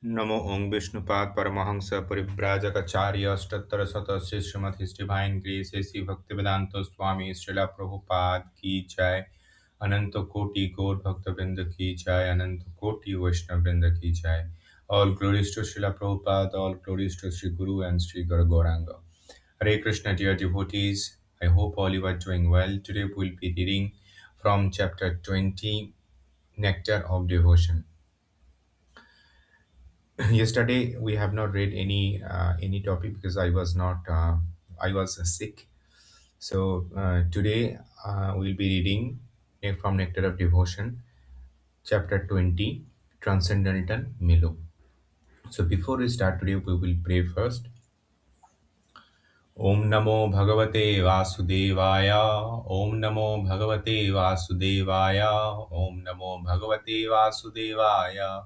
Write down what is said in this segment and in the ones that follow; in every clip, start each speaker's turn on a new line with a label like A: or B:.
A: Namo Ong Vishnupad Paramahamsa Parivrajakacarya Ashtattara Satasya Srimad His Divine Grace A.C. Bhaktivedanta Swami Srila Prabhupada Ki Jai Ananta Koti Gaur Bhakta Vrinda Ki Jai Ananta Koti Vaishnava Vrinda Ki Jai. All glories to Srila Prabhupada, all glories to Sri Guru and Sri Guru Gauranga. Hare Krishna, dear devotees. I hope all you are doing well. Today we will be reading from chapter 20, Nectar of Devotion. Yesterday we have not read any topic because I was sick. So today we'll be reading from Nectar of Devotion, chapter 20, Transcendental Milo. So before we start today, we will pray first. Om Namo Bhagavate Vasudevaya. Om Namo Bhagavate Vasudevaya. Om Namo Bhagavate Vasudevaya.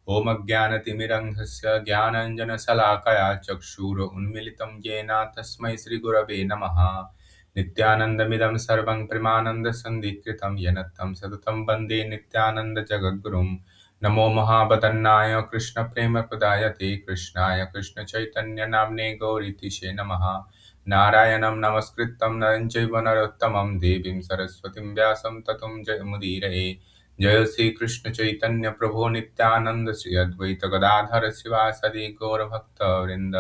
A: Om Ajnanatimirandhasya Jnananjanasalakaya Chakshura Unmilitam Yena Tasmai Sri Gurave Namaha. Nityanandamidam Sarvang Primananda Sandikritam Yanattam Sadatam Bande Nityananda Jagagurum. नमो महावतन्नाय कृष्ण प्रेम प्रदायते कृष्णाय कृष्ण चैतन्य नाम्ने गौरीतिशे नमः नारायणं नमस्कृतं नरं चैव नरोत्तमं देवीं सरस्वतीं व्यासं ततो जयमुदीरये जय श्री कृष्ण चैतन्य प्रभु नित्यानंद श्री अद्वैत गदाधर शिवासदि गौरभक्तवृंद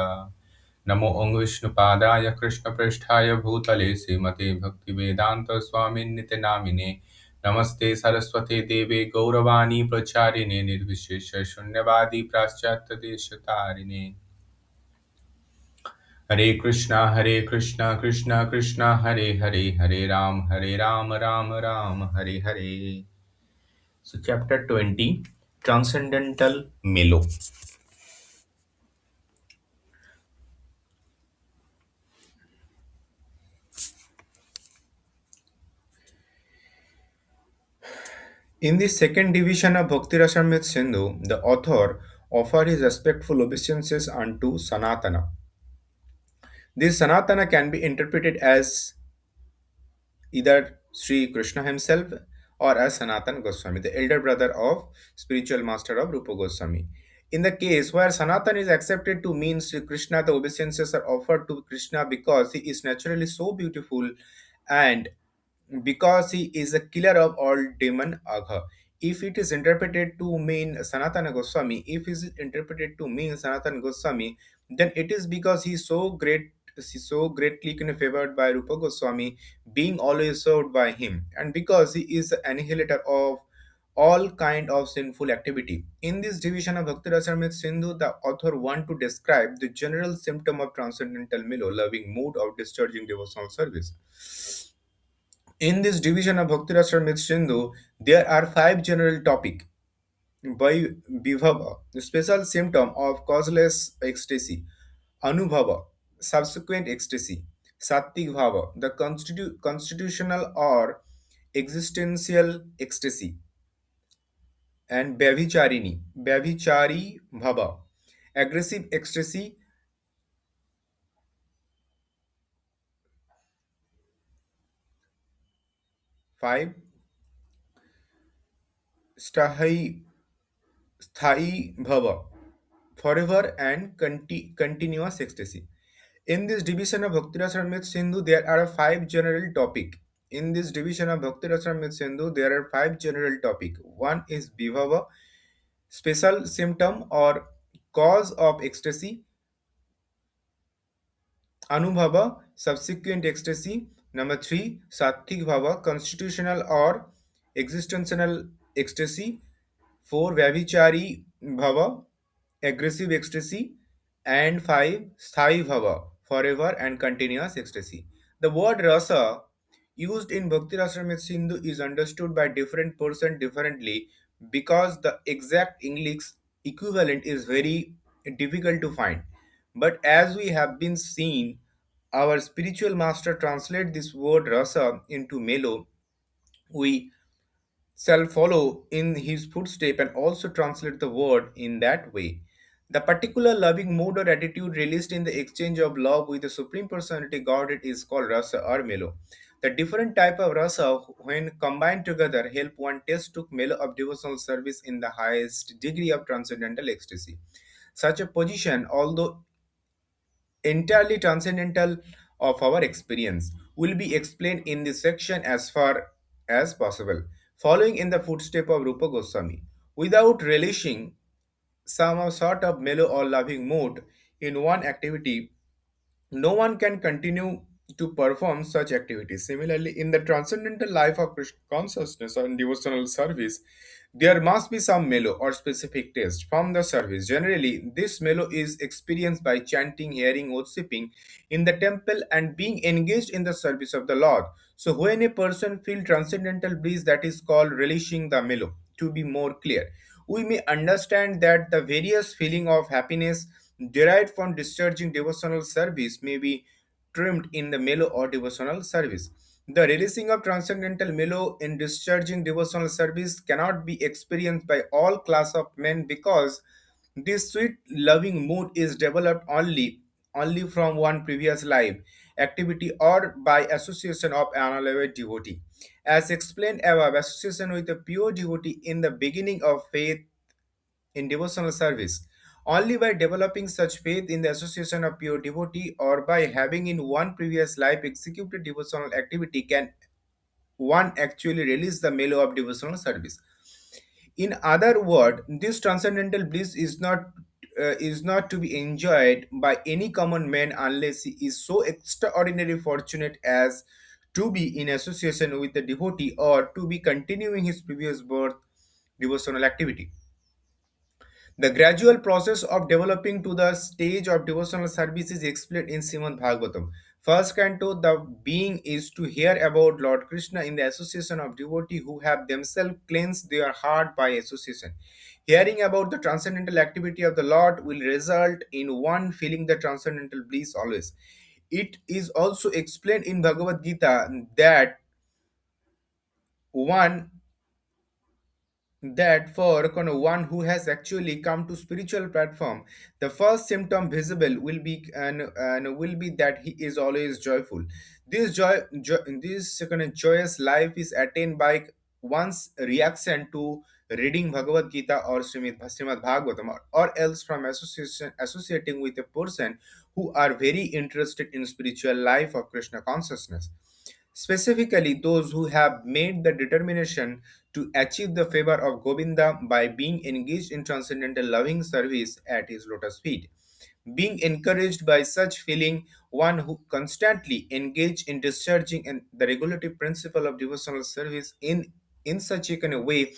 A: नमो ओं विष्णुपादाय कृष्णप्रेष्ठाय भूतले श्रीमते भक्तिवेदांत स्वामिन्निति नामिने नमस्ते सरस्वते देवे गौरवाणी प्रचारिणे निर्विशेष शून्यवादी पाश्चात्य देशतारिणे हरे Krishna Krishna Krishna Hare Hare Hare Ram Ram Ram Hare Hare. So chapter 20, Transcendental Melo. In the second division of Bhakti Rasamrita Sindhu, the author offers his respectful obeisances unto Sanatana. This Sanatana can be interpreted as either Sri Krishna himself or as Sanatan Goswami, the elder brother of spiritual master of Rupa Goswami. In the case where Sanatan is accepted to mean Sri Krishna, the obeisances are offered to Krishna because he is naturally so beautiful and because he is a killer of all demon agha. If it is interpreted to mean Sanatana Goswami, if it is interpreted to mean Sanatan Goswami, then it is because he is so great, he's so greatly favored by Rupa Goswami, being always served by him, and because he is the annihilator of all kind of sinful activity. In this division of Bhakti Rasamrita Sindhu, the author want to describe the general symptom of transcendental milo, loving mood of discharging devotional service. In this division of Bhakti Rasamrita Sindhu, there are five general topics by Vibhava, the special symptom of causeless ecstasy, Anubhava, subsequent ecstasy, Sattik Bhava, the constitutional or existential ecstasy, and Bhavichari Bhava, aggressive ecstasy, 5, Sthai, Sthai Bhava, forever and continuous ecstasy. In this division of Bhakti Rasamrita Sindhu, there are five general topic. In this division of Bhakti Rasamrita Sindhu, there are five general topic. One is Bhivava, special symptom or cause of ecstasy. Anubhava, subsequent ecstasy. Number three, Sattvik Bhava, constitutional or existential ecstasy. Four, Vyabhichari Bhava, aggressive ecstasy. And five, Sthai Bhava, forever and continuous ecstasy. The word rasa used in Bhakti Rasamrita Sindhu is understood by different person differently because the exact English equivalent is very difficult to find. But as we have been seen, our spiritual master translate this word rasa into melo. We shall follow in his footstep and also translate the word in that way. The particular loving mood or attitude released in the exchange of love with the Supreme Personality Godhead is called rasa or melo. The different type of rasa, when combined together, help one taste to mellow of devotional service in the highest degree of transcendental ecstasy. Such a position, although entirely transcendental of our experience, will be explained in this section as far as possible, following in the footstep of Rupa Goswami. Without relishing some sort of mellow or loving mood in one activity, no one can continue to perform such activities. Similarly, in the transcendental life of Krishna consciousness and devotional service, there must be some mellow or specific taste from the service. Generally, this mellow is experienced by chanting, hearing, worshipping in the temple, and being engaged in the service of the Lord. So, when a person feels transcendental bliss, that is called relishing the mellow. To be more clear, we may understand that the various feeling of happiness derived from discharging devotional service may be trimmed in the mellow or devotional service. The releasing of transcendental mellow in discharging devotional service cannot be experienced by all class of men because this sweet loving mood is developed only from one previous life activity or by association of an unalloyed devotee. As explained above, association with a pure devotee in the beginning of faith in devotional service. Only by developing such faith in the association of pure devotee or by having in one previous life executed devotional activity can one actually release the mellow of devotional service. In other words, this transcendental bliss is not to be enjoyed by any common man unless he is so extraordinarily fortunate as to be in association with the devotee or to be continuing his previous birth devotional activity. The gradual process of developing to the stage of devotional service is explained in Srimad Bhagavatam. First canto, the being is to hear about Lord Krishna in the association of devotees who have themselves cleansed their heart by association. Hearing about the transcendental activity of the Lord will result in one feeling the transcendental bliss always. It is also explained in Bhagavad Gita that one that for one who has actually come to spiritual platform, the first symptom visible will be and will be that he is always joyful. This kind of joyous life is attained by one's reaction to reading Bhagavad Gita or Srimad Bhagavatam, or else from associating with a person who are very interested in spiritual life of Krishna consciousness, specifically those who have made the determination to achieve the favor of Govinda by being engaged in transcendental loving service at his lotus feet. Being encouraged by such feeling, one who constantly engage in discharging the regulative principle of devotional service in such a kind of way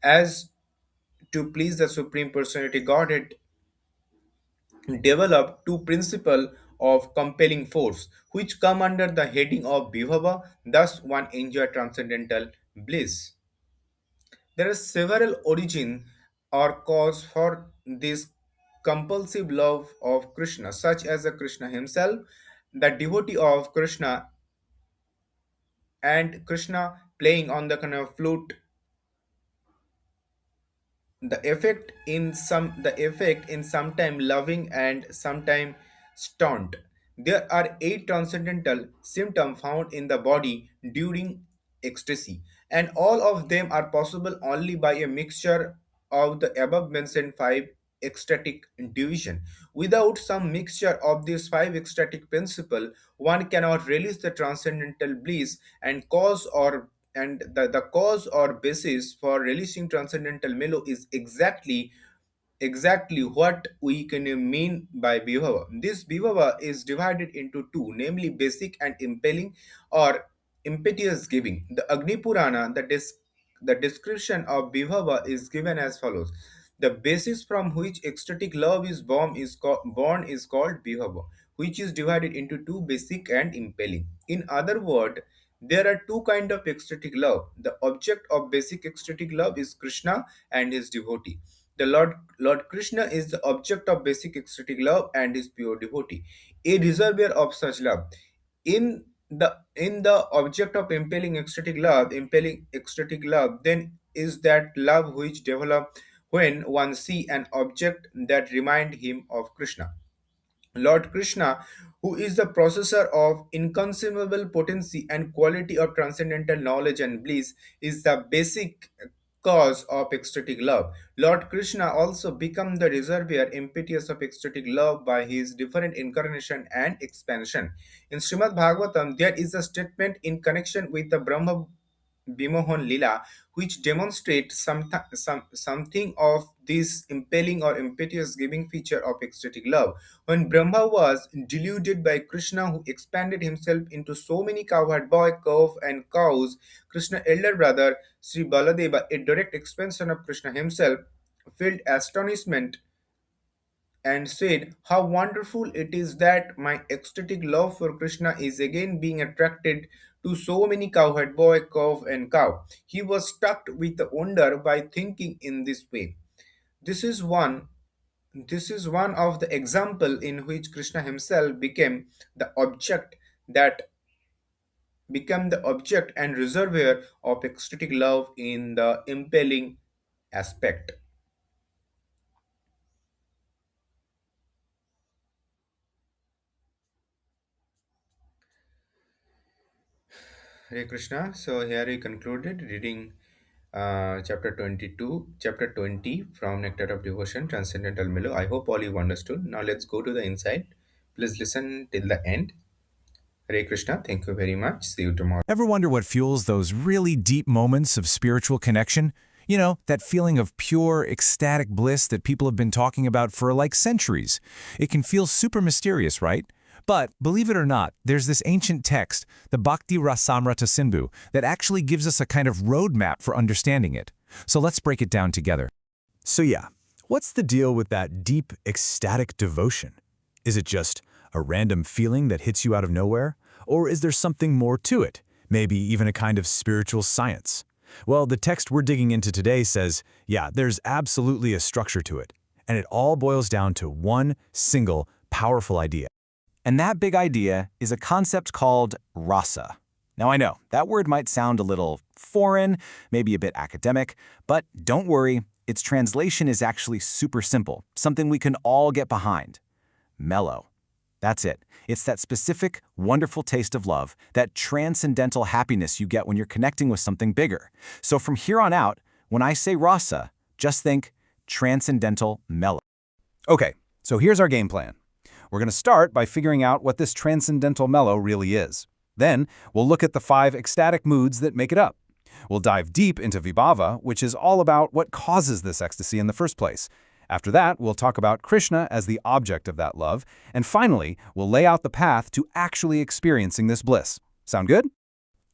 A: as to please the Supreme Personality Godhead, develop two principles of compelling force, which come under the heading of Vibhava, thus one enjoy transcendental bliss. There are several origins or cause for this compulsive love of Krishna, such as the Krishna himself, the devotee of Krishna, and Krishna playing on the kind of flute, the effect in sometime loving and sometime stunned. There are eight transcendental symptoms found in the body during ecstasy, and all of them are possible only by a mixture of the above mentioned five ecstatic division. Without some mixture of these five ecstatic principle, one cannot release the transcendental bliss and the cause or basis for releasing transcendental mellow is exactly what we can mean by Vibhava. This Vibhava is divided into two, namely basic and impelling or impetuous giving. The Agni Purana, the description of Vibhava is given as follows. The basis from which ecstatic love is born is called Vibhava, which is divided into two, basic and impelling. In other words, there are two kind of ecstatic love. The object of basic ecstatic love is Krishna and his devotee. The Lord Krishna is the object of basic ecstatic love and his pure devotee, a reservoir of such love. In the object of impelling ecstatic love, then is that love which develop when one see an object that remind him of Krishna. Lord Krishna, who is the possessor of inconceivable potency and quality of transcendental knowledge and bliss, is the basic cause of ecstatic love. Lord Krishna also became the reservoir impetus of ecstatic love by his different incarnation and expansion. In Srimad Bhagavatam, there is a statement in connection with the Brahma Bimohan Lila, which demonstrates something of this impelling or impetuous giving feature of ecstatic love. When Brahma was deluded by Krishna, who expanded himself into so many cowherd boy, calf, and cows, Krishna's elder brother Sri Baladeva, a direct expansion of Krishna himself, felt astonishment and said, "How wonderful it is that my ecstatic love for Krishna is again being attracted to so many cowherd boy, calf, and cow." He was struck with the wonder by thinking in this way. This is one this is one of the example in which Krishna himself the object that became the object and reservoir of ecstatic love in the impelling aspect. Hare Krishna. So here we concluded reading chapter 20 from Nectar of Devotion, Transcendental Mellow. I hope all you understood. Now let's go to the inside. Please listen till the end. Hare Krishna. Thank you very much. See you tomorrow.
B: Ever wonder what fuels those really deep moments of spiritual connection? You know, that feeling of pure, ecstatic bliss that people have been talking about for like centuries. It can feel super mysterious, right? But believe it or not, there's this ancient text, the Bhakti Rasamrita Sindhu, that actually gives us a kind of roadmap for understanding it. So let's break it down together. So yeah, what's the deal with that deep, ecstatic devotion? Is it just a random feeling that hits you out of nowhere? Or is there something more to it? Maybe even a kind of spiritual science? Well, the text we're digging into today says, yeah, there's absolutely a structure to it. And it all boils down to one single, powerful idea. And that big idea is a concept called rasa. Now I know, that word might sound a little foreign, maybe a bit academic, but don't worry, its translation is actually super simple, something we can all get behind. Mellow. That's it. It's that specific, wonderful taste of love, that transcendental happiness you get when you're connecting with something bigger. So from here on out, when I say rasa, just think transcendental mellow. Okay, so here's our game plan. We're going to start by figuring out what this transcendental mellow really is. Then, we'll look at the 5 ecstatic moods that make it up. We'll dive deep into vibhava, which is all about what causes this ecstasy in the first place. After that, we'll talk about Krishna as the object of that love. And finally, we'll lay out the path to actually experiencing this bliss. Sound good?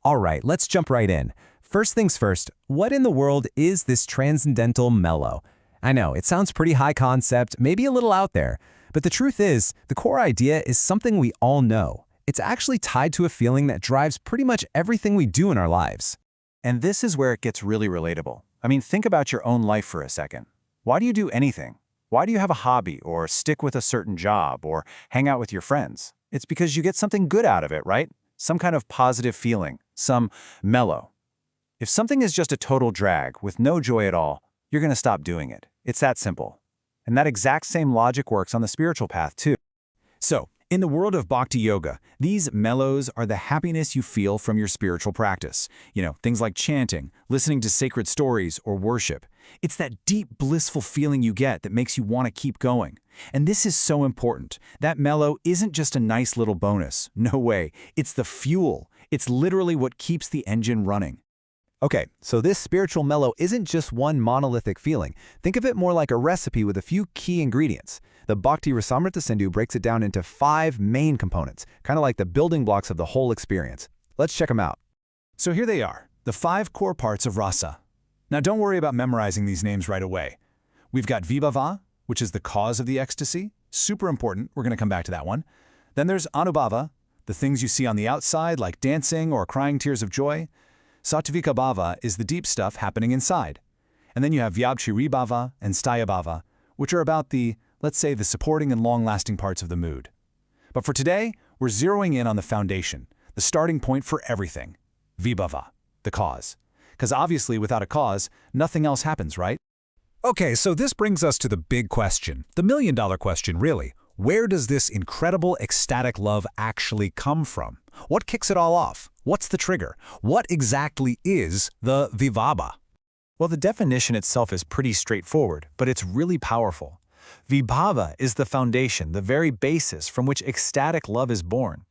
B: All right, let's jump right in. First things first, what in the world is this transcendental mellow? I know, it sounds pretty high concept, maybe a little out there. But the truth is, the core idea is something we all know. It's actually tied to a feeling that drives pretty much everything we do in our lives. And this is where it gets really relatable. I mean, think about your own life for a second. Why do you do anything? Why do you have a hobby or stick with a certain job or hang out with your friends? It's because you get something good out of it, right? Some kind of positive feeling, some mellow. If something is just a total drag with no joy at all, you're going to stop doing it. It's that simple. And that exact same logic works on the spiritual path too. So, in the world of bhakti yoga, these mellows are the happiness you feel from your spiritual practice. You know, things like chanting, listening to sacred stories, or worship. It's that deep, blissful feeling you get that makes you want to keep going. And this is so important. That mellow isn't just a nice little bonus. No way. It's the fuel. It's literally what keeps the engine running. Okay, so this spiritual mellow isn't just one monolithic feeling. Think of it more like a recipe with a few key ingredients. The Bhakti Rasamrita Sindhu breaks it down into 5 main components, kind of like the building blocks of the whole experience. Let's check them out. So here they are, the 5 core parts of rasa. Now don't worry about memorizing these names right away. We've got vibhava, which is the cause of the ecstasy. Super important, we're going to come back to that one. Then there's anubhava, the things you see on the outside like dancing or crying tears of joy. Sattvika bhava is the deep stuff happening inside. And then you have vyabchiri bhava and sthaya bhava, which are about the, let's say, the supporting and long-lasting parts of the mood. But for today, we're zeroing in on the foundation, the starting point for everything, vibhava, the cause. Because obviously without a cause, nothing else happens, right? Okay, so this brings us to the big question, the million-dollar question really. Where does this incredible ecstatic love actually come from? What kicks it all off? What's the trigger? What exactly is the vibhava? Well, the definition itself is pretty straightforward, but it's really powerful. Vibhava is the foundation, the very basis from which ecstatic love is born.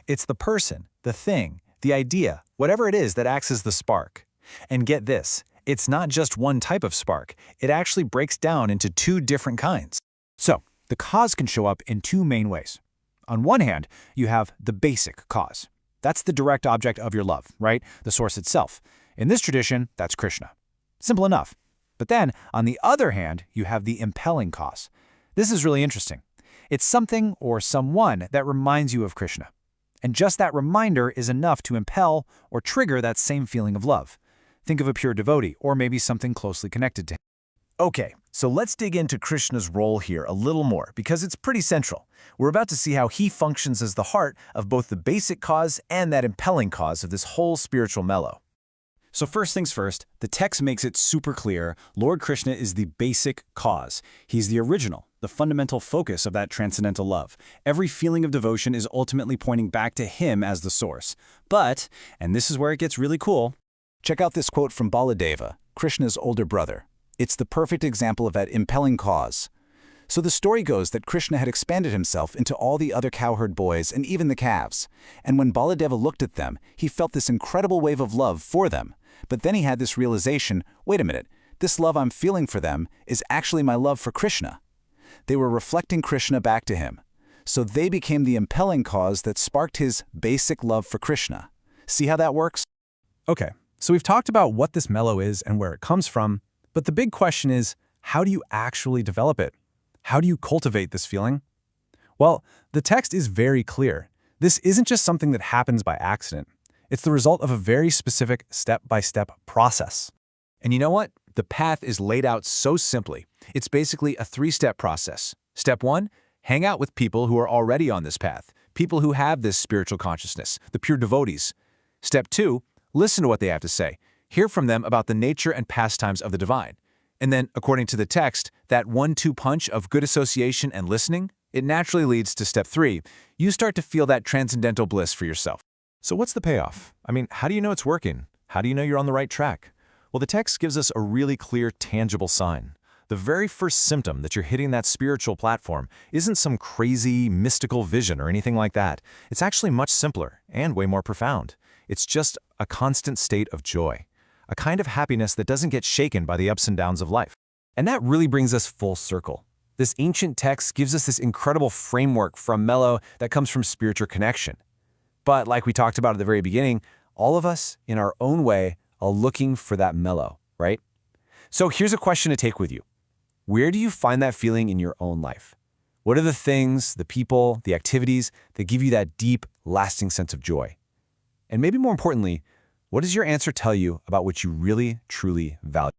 B: It's the person, the thing, the idea, whatever it is that acts as the spark. And get this, it's not just one type of spark. It actually breaks down into two different kinds. So, the cause can show up in two main ways. On one hand, you have the basic cause. That's the direct object of your love, right? The source itself. In this tradition, that's Krishna. Simple enough. But then, on the other hand, you have the impelling cause. This is really interesting. It's something or someone that reminds you of Krishna. And just that reminder is enough to impel or trigger that same feeling of love. Think of a pure devotee, or maybe something closely connected to him. Okay, so let's dig into Krishna's role here a little more, because it's pretty central. We're about to see how he functions as the heart of both the basic cause and that impelling cause of this whole spiritual mellow. So first things first, the text makes it super clear Lord Krishna is the basic cause. He's the original, the fundamental focus of that transcendental love. Every feeling of devotion is ultimately pointing back to him as the source. But, and this is where it gets really cool, check out this quote from Baladeva, Krishna's older brother. It's the perfect example of that impelling cause. So the story goes that Krishna had expanded himself into all the other cowherd boys and even the calves. And when Baladeva looked at them, he felt this incredible wave of love for them. But then he had this realization, wait a minute, this love I'm feeling for them is actually my love for Krishna. They were reflecting Krishna back to him. So they became the impelling cause that sparked his basic love for Krishna. See how that works? Okay, so we've talked about what this mellow is and where it comes from, but the big question is, how do you actually develop it? How do you cultivate this feeling? Well, the text is very clear. This isn't just something that happens by accident. It's the result of a very specific step-by-step process. And you know what? The path is laid out so simply. It's basically a three-step process. Step 1, hang out with people who are already on this path, people who have this spiritual consciousness, the pure devotees. Step 2, listen to what they have to say. Hear from them about the nature and pastimes of the divine. And then, according to the text, that 1-2 punch of good association and listening, it naturally leads to step 3. You start to feel that transcendental bliss for yourself. So what's the payoff? I mean, how do you know it's working? How do you know you're on the right track? Well, the text gives us a really clear, tangible sign. The very first symptom that you're hitting that spiritual platform isn't some crazy, mystical vision or anything like that. It's actually much simpler and way more profound. It's just a constant state of joy, a kind of happiness that doesn't get shaken by the ups and downs of life. And that really brings us full circle. This ancient text gives us this incredible framework from mellow that comes from spiritual connection. But like we talked about at the very beginning, all of us, in our own way, are looking for that mellow, right? So here's a question to take with you. Where do you find that feeling in your own life? What are the things, the people, the activities that give you that deep, lasting sense of joy? And maybe more importantly, what does your answer tell you about what you really, truly value?